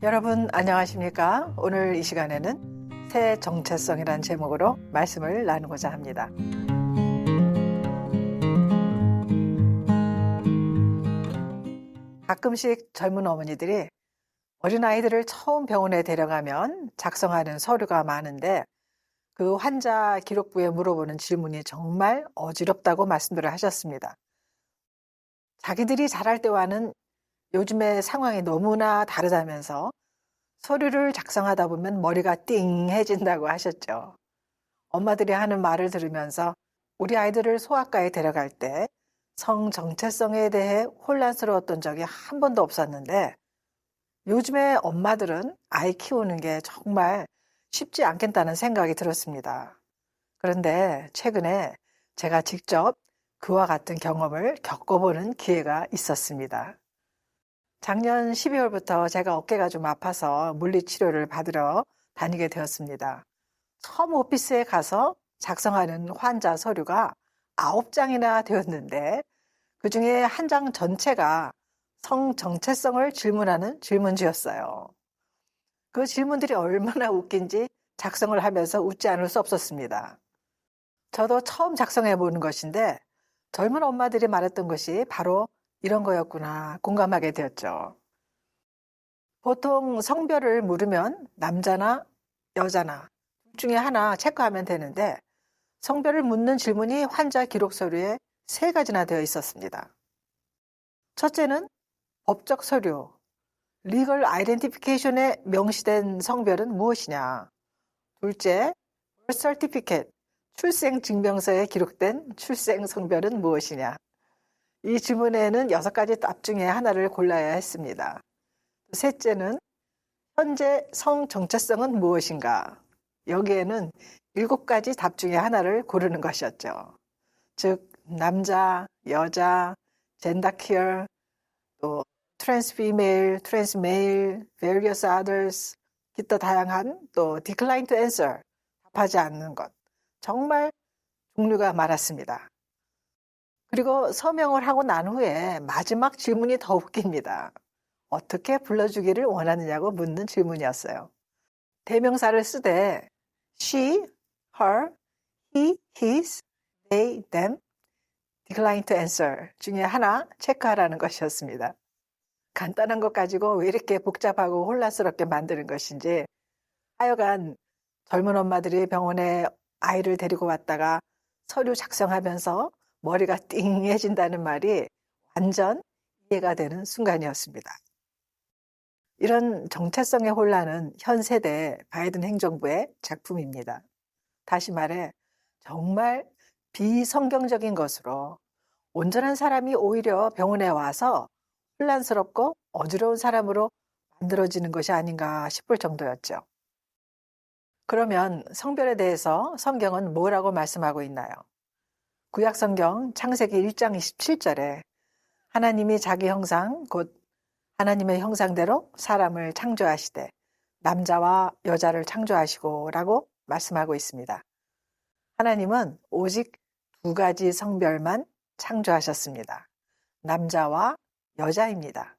여러분 안녕하십니까? 오늘 이 시간에는 새 정체성이란 제목으로 말씀을 나누고자 합니다. 가끔씩 젊은 어머니들이 어린아이들을 처음 병원에 데려가면 작성하는 서류가 많은데 그 환자 기록부에 물어보는 질문이 정말 어지럽다고 말씀들을 하셨습니다. 자기들이 잘할 때와는 요즘의 상황이 너무나 다르다면서 서류를 작성하다 보면 머리가 띵해진다고 하셨죠. 엄마들이 하는 말을 들으면서 우리 아이들을 소아과에 데려갈 때 성 정체성에 대해 혼란스러웠던 적이 한 번도 없었는데 요즘의 엄마들은 아이 키우는 게 정말 쉽지 않겠다는 생각이 들었습니다. 그런데 최근에 제가 직접 그와 같은 경험을 겪어보는 기회가 있었습니다. 작년 12월부터 제가 어깨가 좀 아파서 물리치료를 받으러 다니게 되었습니다. 처음 오피스에 가서 작성하는 환자 서류가 9장이나 되었는데 그중에 한 장 전체가 성 정체성을 질문하는 질문지였어요. 그 질문들이 얼마나 웃긴지 작성을 하면서 웃지 않을 수 없었습니다. 저도 처음 작성해 보는 것인데 젊은 엄마들이 말했던 것이 바로 이런 거였구나 공감하게 되었죠. 보통 성별을 물으면 남자나 여자나 둘 중에 하나 체크하면 되는데 성별을 묻는 질문이 환자 기록 서류에 3가지나 되어 있었습니다. 첫째는 법적 서류, 리걸 아이덴티피케이션에 명시된 성별은 무엇이냐. 둘째, birth certificate, 출생 증명서에 기록된 출생 성별은 무엇이냐. 이 질문에는 6가지 답 중에 하나를 골라야 했습니다. 셋째는 현재 성 정체성은 무엇인가? 여기에는 7가지 답 중에 하나를 고르는 것이었죠. 즉 남자, 여자, 젠더 퀴어, 또 트랜스 피메일, 트랜스 메일, various others, 기타 다양한 또 decline to answer, 답하지 않는 것. 정말 종류가 많았습니다. 그리고 서명을 하고 난 후에 마지막 질문이 더 웃깁니다. 어떻게 불러주기를 원하느냐고 묻는 질문이었어요. 대명사를 쓰되 she, her, he, his, they, them, decline to answer 중에 하나 체크하라는 것이었습니다. 간단한 것 가지고 왜 이렇게 복잡하고 혼란스럽게 만드는 것인지 하여간 젊은 엄마들이 병원에 아이를 데리고 왔다가 서류 작성하면서 머리가 띵해진다는 말이 완전 이해가 되는 순간이었습니다. 이런 정체성의 혼란은 현 세대 바이든 행정부의 작품입니다. 다시 말해 정말 비성경적인 것으로 온전한 사람이 오히려 병원에 와서 혼란스럽고 어지러운 사람으로 만들어지는 것이 아닌가 싶을 정도였죠. 그러면 성별에 대해서 성경은 뭐라고 말씀하고 있나요? 구약 성경 창세기 1장 27절에 하나님이 자기 형상 곧 하나님의 형상대로 사람을 창조하시되 남자와 여자를 창조하시고 라고 말씀하고 있습니다. 하나님은 오직 2가지 성별만 창조하셨습니다. 남자와 여자입니다.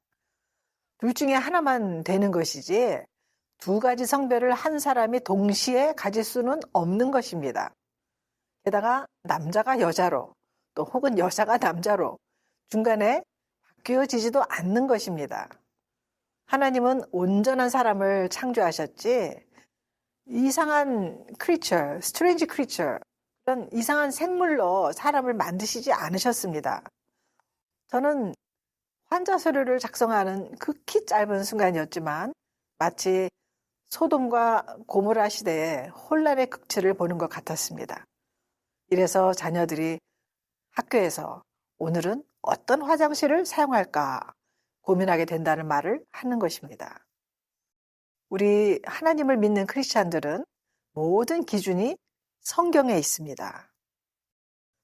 둘 중에 하나만 되는 것이지 2가지 성별을 한 사람이 동시에 가질 수는 없는 것입니다. 게다가 남자가 여자로 또 혹은 여자가 남자로 중간에 바뀌어지지도 않는 것입니다. 하나님은 온전한 사람을 창조하셨지 이상한 creature, strange creature 그런 이상한 생물로 사람을 만드시지 않으셨습니다. 저는 환자 서류를 작성하는 극히 짧은 순간이었지만 마치 소돔과 고모라 시대의 혼란의 극치를 보는 것 같았습니다. 이래서 자녀들이 학교에서 오늘은 어떤 화장실을 사용할까 고민하게 된다는 말을 하는 것입니다. 우리 하나님을 믿는 크리스찬들은 모든 기준이 성경에 있습니다.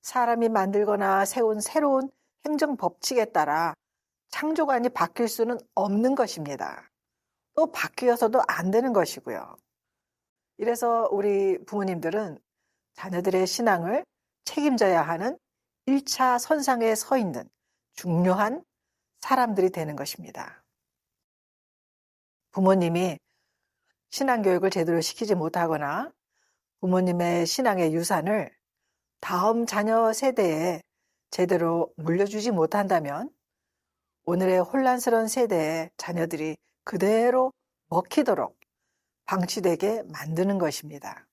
사람이 만들거나 세운 새로운 행정 법칙에 따라 창조관이 바뀔 수는 없는 것입니다. 또 바뀌어서도 안 되는 것이고요. 이래서 우리 부모님들은 자녀들의 신앙을 책임져야 하는 1차 선상에 서 있는 중요한 사람들이 되는 것입니다. 부모님이 신앙교육을 제대로 시키지 못하거나 부모님의 신앙의 유산을 다음 자녀 세대에 제대로 물려주지 못한다면 오늘의 혼란스러운 세대의 자녀들이 그대로 먹히도록 방치되게 만드는 것입니다.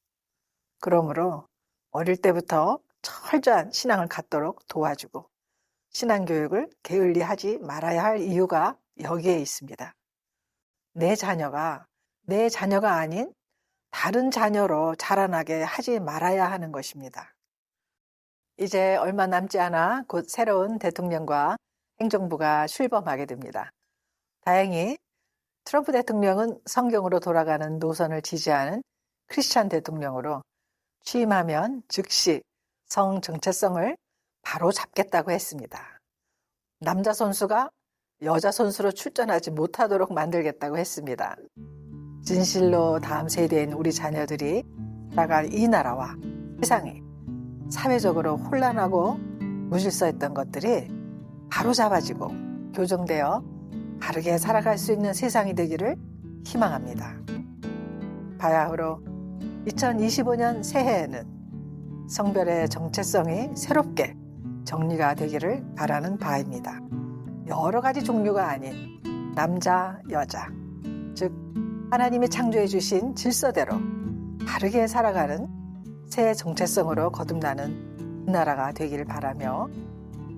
그러므로 어릴 때부터 철저한 신앙을 갖도록 도와주고 신앙교육을 게을리하지 말아야 할 이유가 여기에 있습니다. 내 자녀가 아닌 다른 자녀로 자라나게 하지 말아야 하는 것입니다. 이제 얼마 남지 않아 곧 새로운 대통령과 행정부가 출범하게 됩니다. 다행히 트럼프 대통령은 성경으로 돌아가는 노선을 지지하는 크리스찬 대통령으로 취임하면 즉시 성 정체성을 바로 잡겠다고 했습니다. 남자 선수가 여자 선수로 출전하지 못하도록 만들겠다고 했습니다. 진실로 다음 세대인 우리 자녀들이 살아갈 이 나라와 세상이 사회적으로 혼란하고 무질서했던 것들이 바로잡아지고 교정되어 바르게 살아갈 수 있는 세상이 되기를 희망합니다. 바야흐로 2025년 새해에는 성별의 정체성이 새롭게 정리가 되기를 바라는 바입니다. 여러 가지 종류가 아닌 남자, 여자, 즉 하나님이 창조해 주신 질서대로 바르게 살아가는 새 정체성으로 거듭나는 이 나라가 되기를 바라며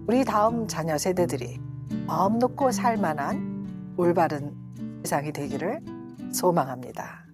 우리 다음 자녀 세대들이 마음 놓고 살 만한 올바른 세상이 되기를 소망합니다.